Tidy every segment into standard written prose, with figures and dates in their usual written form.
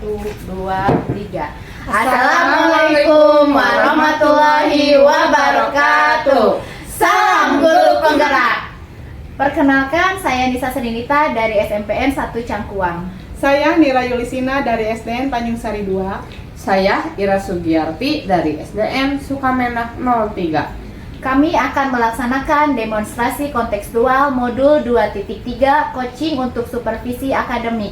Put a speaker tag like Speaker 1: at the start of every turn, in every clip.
Speaker 1: 1, 2, 3. Assalamualaikum warahmatullahi wabarakatuh. Salam guru penggerak. Perkenalkan, saya Nisa Seninita dari SMPN 1 Cangkuang.
Speaker 2: Saya Nira Yulisina dari SDN Tanjung Sari 2.
Speaker 3: Saya Ira Sugiyarti dari SDN Sukamenah 03.
Speaker 1: Kami akan melaksanakan demonstrasi kontekstual modul 2.3 coaching untuk supervisi akademik.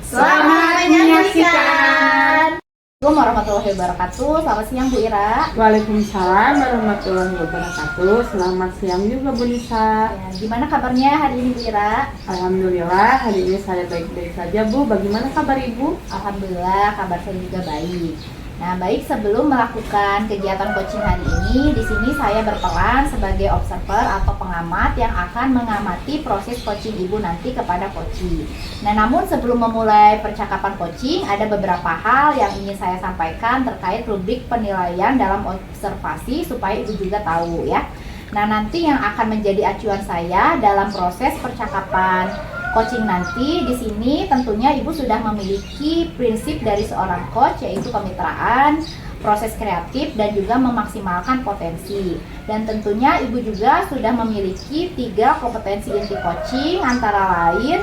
Speaker 1: Selamat menyaksikan. Assalamualaikum warahmatullahi wabarakatuh. Selamat siang Bu Ira.
Speaker 3: Waalaikumsalam warahmatullahi wabarakatuh. Selamat siang juga Bu Nisa.
Speaker 1: Ya, gimana kabarnya hari ini Bu Ira?
Speaker 3: Alhamdulillah hari ini saya baik-baik saja Bu. Bagaimana kabar Ibu?
Speaker 1: Alhamdulillah kabar saya juga baik. Nah, baik, sebelum melakukan kegiatan coaching hari ini, di sini saya berperan sebagai observer atau pengamat yang akan mengamati proses coaching Ibu nanti kepada coaching. Nah, namun sebelum memulai percakapan coaching, ada beberapa hal yang ingin saya sampaikan terkait rubrik penilaian dalam observasi supaya Ibu juga tahu ya. Nah, nanti yang akan menjadi acuan saya dalam proses percakapan coaching nanti, di sini tentunya Ibu sudah memiliki prinsip dari seorang coach, yaitu kemitraan, proses kreatif, dan juga memaksimalkan potensi. Dan tentunya Ibu juga sudah memiliki 3 kompetensi inti coaching, antara lain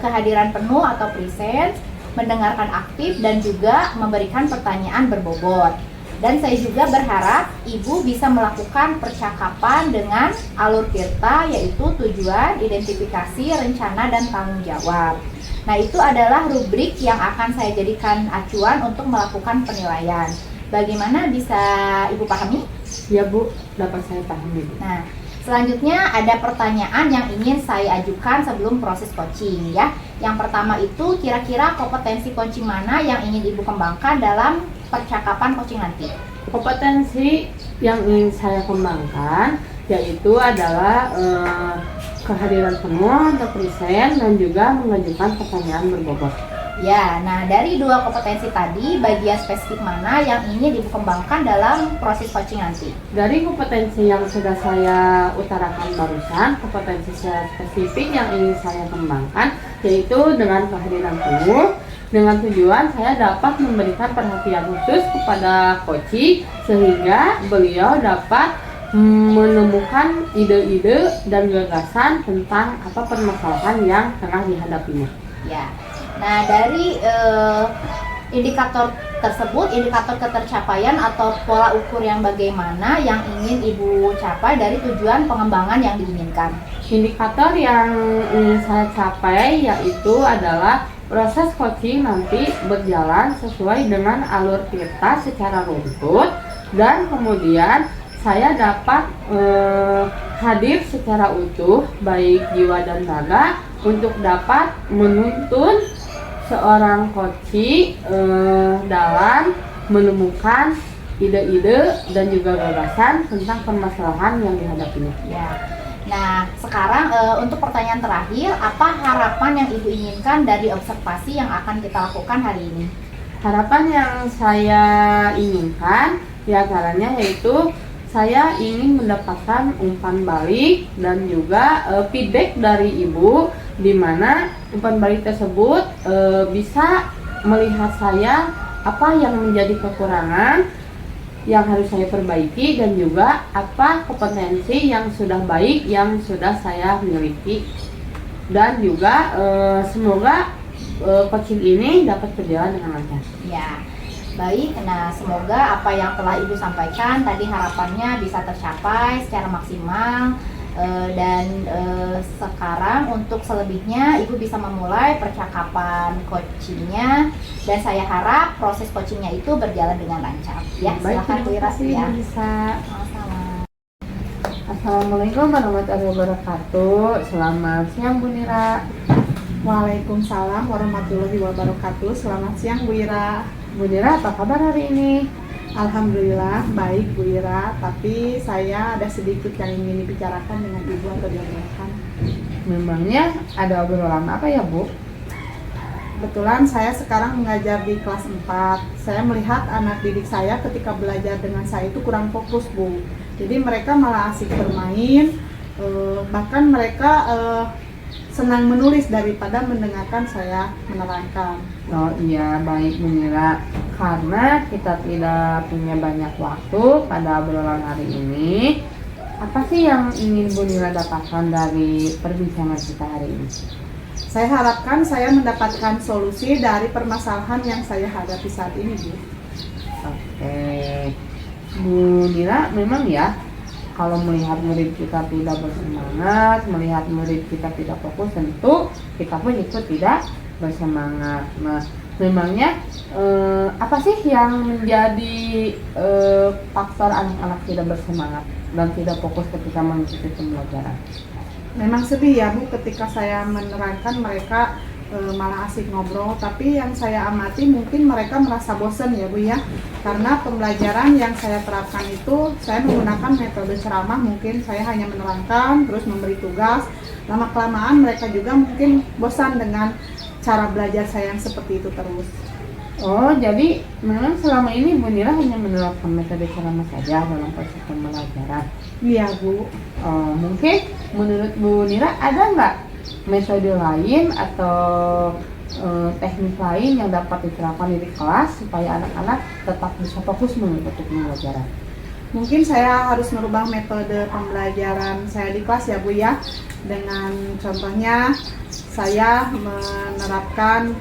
Speaker 1: kehadiran penuh atau presence, mendengarkan aktif, dan juga memberikan pertanyaan berbobot. Dan saya juga berharap Ibu bisa melakukan percakapan dengan alur tirta, yaitu tujuan, identifikasi, rencana, dan tanggung jawab. Nah, itu adalah rubrik yang akan saya jadikan acuan untuk melakukan penilaian. Bagaimana, bisa Ibu pahami?
Speaker 3: Ya Bu, dapat saya pahami Bu.
Speaker 1: Nah, selanjutnya ada pertanyaan yang ingin saya ajukan sebelum proses coaching ya. Yang pertama itu, kira-kira kompetensi coaching mana yang ingin Ibu kembangkan dalam percakapan coaching nanti?
Speaker 3: Kompetensi yang ingin saya kembangkan yaitu adalah kehadiran penuh atau present dan juga mengajukan pertanyaan berbobot.
Speaker 1: Ya, nah dari 2 kompetensi tadi, bagian spesifik mana yang ingin Ibu kembangkan dalam proses coaching nanti?
Speaker 3: Dari kompetensi yang sudah saya utarakan barusan, kompetensi spesifik yang ingin saya kembangkan yaitu dengan kehadiran penuh, dengan tujuan saya dapat memberikan perhatian khusus kepada coaching sehingga beliau dapat menemukan ide-ide dan gagasan tentang apa permasalahan yang tengah dihadapinya.
Speaker 1: Ya, nah dari indikator tersebut, indikator ketercapaian atau pola ukur yang bagaimana yang ingin Ibu capai dari tujuan pengembangan yang diinginkan?
Speaker 3: Indikator yang ingin saya capai yaitu adalah proses coaching nanti berjalan sesuai dengan alur tirta secara runtut, dan kemudian saya dapat hadir secara utuh baik jiwa dan raga untuk dapat menuntun seorang coaching dalam menemukan ide-ide dan juga gagasan tentang permasalahan yang dihadapinya.
Speaker 1: Ya. Nah, sekarang untuk pertanyaan terakhir, apa harapan yang Ibu inginkan dari observasi yang akan kita lakukan hari ini?
Speaker 3: Harapan yang saya inginkan diantaranya yaitu saya ingin mendapatkan umpan balik dan juga feedback dari Ibu, di mana umpan balik tersebut bisa melihat saya apa yang menjadi kekurangan yang harus saya perbaiki, dan juga apa kompetensi yang sudah baik yang sudah saya miliki, dan juga semoga coaching ini dapat berjalan dengan lancar.
Speaker 1: Ya, baik. Nah, semoga apa yang telah Ibu sampaikan tadi harapannya bisa tercapai secara maksimal. Dan sekarang untuk selebihnya Ibu bisa memulai percakapan coachingnya, dan saya harap proses coachingnya itu berjalan dengan lancar ya. Silakan Bu Ira ya. Sama-sama.
Speaker 3: Assalamualaikum warahmatullahi wabarakatuh. Selamat siang Bu Nira.
Speaker 2: Waalaikumsalam warahmatullahi wabarakatuh. Selamat siang Bu Ira.
Speaker 3: Bu Nira, apa kabar hari ini?
Speaker 2: Alhamdulillah baik Bu Ira, tapi saya ada sedikit yang ingin dibicarakan dengan Ibu atau diomongkan.
Speaker 3: Memangnya ada obrolan apa ya Bu?
Speaker 2: Kebetulan saya sekarang mengajar di kelas 4. Saya melihat anak didik saya ketika belajar dengan saya itu kurang fokus Bu. Jadi mereka malah asik bermain, bahkan mereka senang menulis daripada mendengarkan saya menerangkan.
Speaker 3: Oh iya, baik Bu Nira. Karena kita tidak punya banyak waktu pada obrolan hari ini, apa sih yang ingin Bu Nira dapatkan dari perbincangan kita hari ini?
Speaker 2: Saya harapkan saya mendapatkan solusi dari permasalahan yang saya hadapi saat ini, Bu.
Speaker 3: Oke, Bu Nira, memang ya, kalau melihat murid kita tidak bersemangat, melihat murid kita tidak fokus, tentu kita pun ikut tidak bersemangat. Nah, memangnya apa sih yang menjadi faktor anak-anak tidak bersemangat dan tidak fokus ketika mengikuti pembelajaran?
Speaker 2: Memang sedih ya, Bu, ketika saya menerangkan mereka malah asik ngobrol, tapi yang saya amati mungkin mereka merasa bosan ya, Bu ya, karena pembelajaran yang saya terapkan itu saya menggunakan metode ceramah. Mungkin saya hanya menerangkan terus memberi tugas, lama kelamaan mereka juga mungkin bosan dengan cara belajar saya yang seperti itu terus.
Speaker 3: Oh, jadi memang selama ini Bu Nira hanya menerapkan metode ceramah saja dalam proses pembelajaran?
Speaker 2: Iya, Bu.
Speaker 3: Oh, mungkin menurut Bu Nira ada nggak metode lain atau teknik lain yang dapat diterapkan di kelas supaya anak-anak tetap bisa fokus mengikuti pembelajaran?
Speaker 2: Mungkin saya harus merubah metode pembelajaran saya di kelas ya, Bu ya. Dengan contohnya saya menerapkan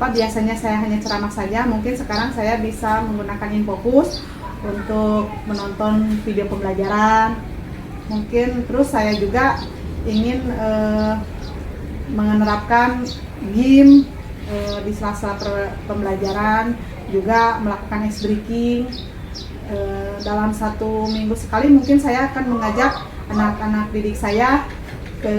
Speaker 2: biasanya saya hanya ceramah saja, mungkin sekarang saya bisa menggunakan InFocus untuk menonton video pembelajaran. Mungkin terus saya juga ingin menerapkan game di sela-sela pembelajaran, juga melakukan ice breaking. Dalam 1 minggu sekali mungkin saya akan mengajak anak-anak didik saya ke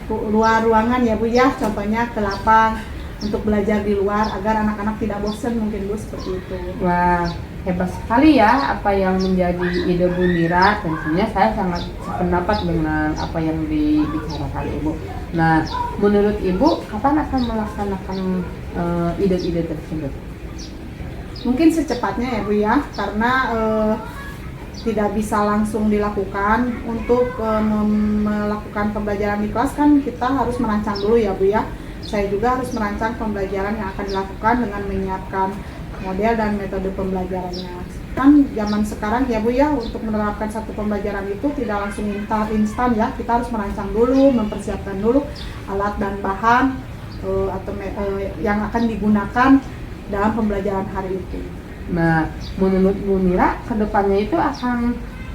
Speaker 2: luar ruangan ya, Bu ya, contohnya ke lapang untuk belajar di luar agar anak-anak tidak bosan, mungkin, Bu, seperti itu.
Speaker 3: Wah, hebat sekali ya apa yang menjadi ide Bu Nira. Tentunya saya sangat sependapat dengan apa yang dibicarakan Ibu. Nah, menurut Ibu kapan akan melaksanakan ide-ide tersebut?
Speaker 2: Mungkin secepatnya ya, Bu ya, karena tidak bisa langsung dilakukan. Untuk melakukan pembelajaran di kelas kan kita harus merancang dulu ya, Bu ya. Saya juga harus merancang pembelajaran yang akan dilakukan dengan menyiapkan model dan metode pembelajarannya. Kan zaman sekarang ya, Bu ya, untuk menerapkan satu pembelajaran itu tidak langsung instan ya. Kita harus merancang dulu, mempersiapkan dulu alat dan bahan yang akan digunakan dalam pembelajaran hari itu.
Speaker 3: Nah, menurut Bu Nira kedepannya itu akan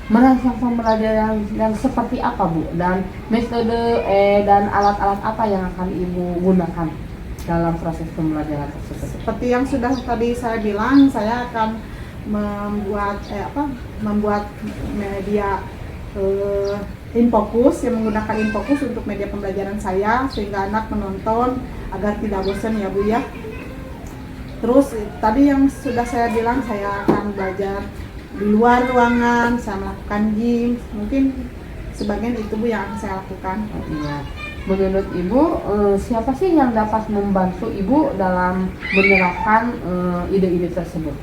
Speaker 3: merancang pembelajaran yang seperti apa, Bu? Dan metode dan alat-alat apa yang akan Ibu gunakan dalam proses pembelajaran tersebut?
Speaker 2: Seperti yang sudah tadi saya bilang, saya akan membuat media InFocus, yang menggunakan InFocus untuk media pembelajaran saya sehingga anak menonton agar tidak bosan ya, Bu ya. Terus tadi yang sudah saya bilang, saya akan belajar di luar ruangan, saya melakukan game, mungkin sebagian itu, Bu, yang akan saya lakukan.
Speaker 3: Oh, iya. Menurut Ibu, siapa sih yang dapat membantu Ibu dalam menerapkan ide-ide tersebut?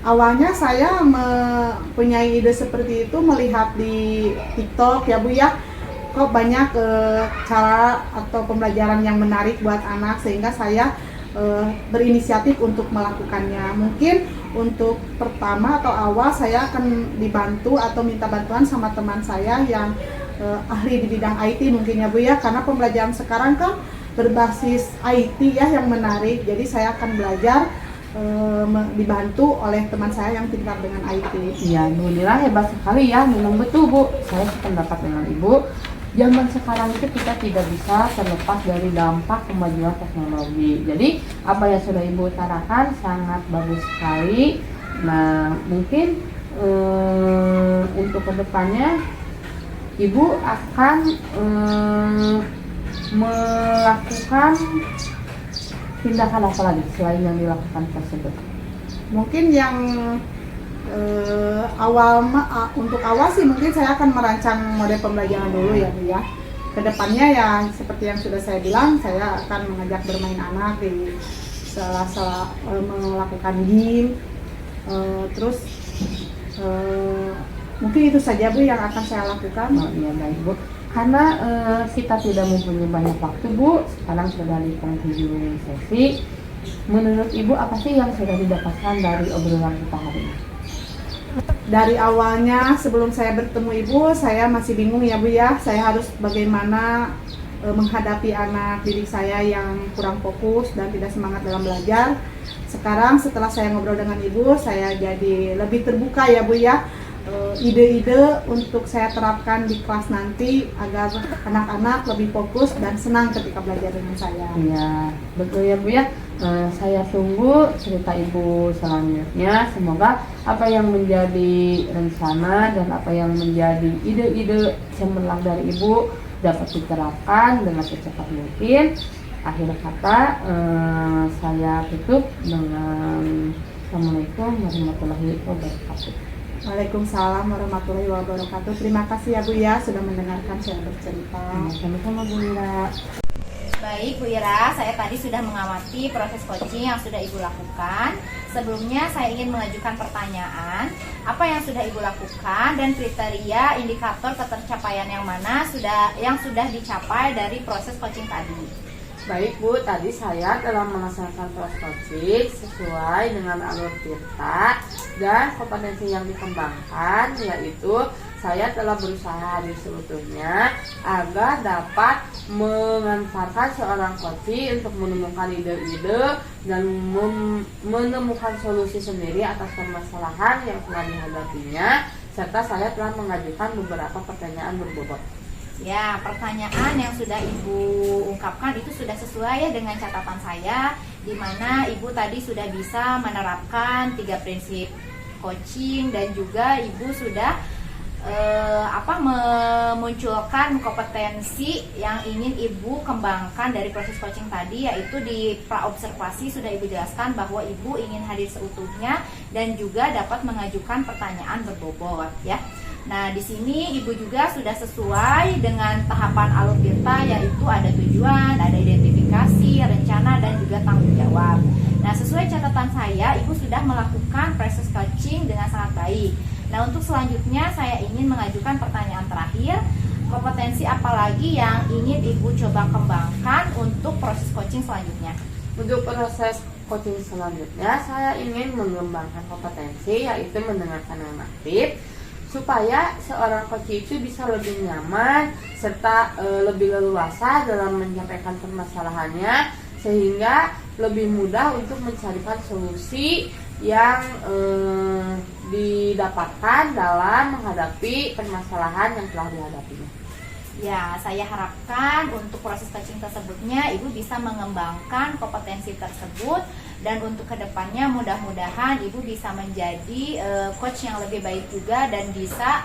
Speaker 2: Awalnya saya mempunyai ide seperti itu melihat di TikTok ya, Bu ya. Kok banyak cara atau pembelajaran yang menarik buat anak, sehingga saya berinisiatif untuk melakukannya. Mungkin untuk pertama atau awal saya akan dibantu atau minta bantuan sama teman saya yang ahli di bidang IT mungkin ya, Bu ya, karena pembelajaran sekarang kan berbasis IT ya yang menarik. Jadi saya akan belajar dibantu oleh teman saya yang pintar dengan IT.
Speaker 3: Iya, Bu Nira hebat sekali ya, memang betul, Bu. Saya sependapat dengan Ibu. Zaman sekarang itu kita tidak bisa terlepas dari dampak kemajuan teknologi. Jadi apa yang sudah Ibu utarakan sangat bagus sekali. Nah, mungkin untuk kedepannya Ibu akan melakukan tindakan apa lagi selain yang dilakukan tersebut?
Speaker 2: Mungkin yang untuk awal sih mungkin saya akan merancang model pembelajaran dulu ya, Bu ya. Kedepannya ya seperti yang sudah saya bilang, saya akan mengajak bermain anak di sela-sela melakukan game. Terus mungkin itu saja, Bu, yang akan saya lakukan.
Speaker 3: Oh iya, baik, Bu. Karena kita tidak mempunyai banyak waktu, Bu. Sekarang sudah di penghujung sesi. Menurut Ibu apa sih yang sudah didapatkan dari obrolan kita hari ini?
Speaker 2: Dari awalnya sebelum saya bertemu Ibu, saya masih bingung ya Bu ya. Saya harus bagaimana menghadapi anak didik saya yang kurang fokus dan tidak semangat dalam belajar. Sekarang setelah saya ngobrol dengan Ibu, saya jadi lebih terbuka ya Bu ya. Ide-ide untuk saya terapkan di kelas nanti agar anak-anak lebih fokus dan senang ketika belajar dengan saya.
Speaker 3: Iya, betul ya Bu ya. Saya tunggu cerita Ibu selanjutnya. Semoga apa yang menjadi rencana dan apa yang menjadi ide-ide cemerlang dari Ibu dapat diterapkan dengan secepat mungkin. Akhir kata, saya tutup dengan Assalamualaikum warahmatullahi wabarakatuh.
Speaker 2: Waalaikumsalam warahmatullahi wabarakatuh. Terima kasih ya Bu ya sudah mendengarkan saya bercerita.
Speaker 3: Sama-sama Bu Ira.
Speaker 1: Baik Bu Ira, saya tadi sudah mengamati proses coaching yang sudah Ibu lakukan. Sebelumnya saya ingin mengajukan pertanyaan, apa yang sudah Ibu lakukan dan kriteria indikator ketercapaian yang mana yang sudah dicapai dari proses coaching tadi?
Speaker 3: Baik Bu, tadi saya telah melaksanakan proses coaching sesuai dengan alur tirta dan kompetensi yang dikembangkan, yaitu saya telah berusaha habis seutuhnya agar dapat mengantarkan seorang coach untuk menemukan ide-ide dan menemukan solusi sendiri atas permasalahan yang telah dihadapinya, serta saya telah mengajukan beberapa pertanyaan berbobot.
Speaker 1: Ya, pertanyaan yang sudah Ibu ungkapkan itu sudah sesuai ya dengan catatan saya, di mana Ibu tadi sudah bisa menerapkan 3 prinsip coaching dan juga Ibu sudah memunculkan kompetensi yang ingin Ibu kembangkan dari proses coaching tadi, yaitu di praobservasi sudah Ibu jelaskan bahwa Ibu ingin hadir seutuhnya dan juga dapat mengajukan pertanyaan berbobot ya. Nah, di sini Ibu juga sudah sesuai dengan tahapan alur tirta, yaitu ada tujuan, ada identifikasi, rencana, dan juga tanggung jawab. Nah, sesuai catatan saya, Ibu sudah melakukan proses coaching dengan sangat baik. Nah, untuk selanjutnya saya ingin mengajukan pertanyaan terakhir. Kompetensi apa lagi yang ingin Ibu coba kembangkan untuk proses coaching selanjutnya?
Speaker 3: Untuk proses coaching selanjutnya, saya ingin mengembangkan kompetensi, yaitu mendengarkan yang aktif, supaya seorang coach itu bisa lebih nyaman serta lebih leluasa dalam menyampaikan permasalahannya, sehingga lebih mudah untuk mencarikan solusi yang didapatkan dalam menghadapi permasalahan yang telah dihadapinya.
Speaker 1: Ya, saya harapkan untuk proses coaching tersebutnya Ibu bisa mengembangkan kompetensi tersebut, dan untuk kedepannya mudah-mudahan Ibu bisa menjadi coach yang lebih baik juga dan bisa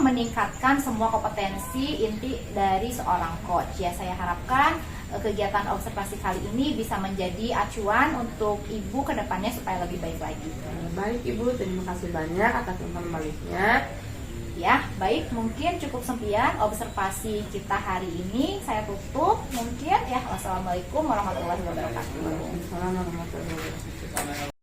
Speaker 1: meningkatkan semua kompetensi inti dari seorang coach. Ya, saya harapkan kegiatan observasi kali ini bisa menjadi acuan untuk Ibu kedepannya supaya lebih baik lagi.
Speaker 3: Baik Ibu, terima kasih banyak atas umpan baliknya.
Speaker 1: Ya, baik, mungkin cukup sekian observasi kita hari ini. Saya tutup mungkin ya. Wassalamualaikum warahmatullahi wabarakatuh.
Speaker 3: Waalaikumsalam warahmatullahi wabarakatuh.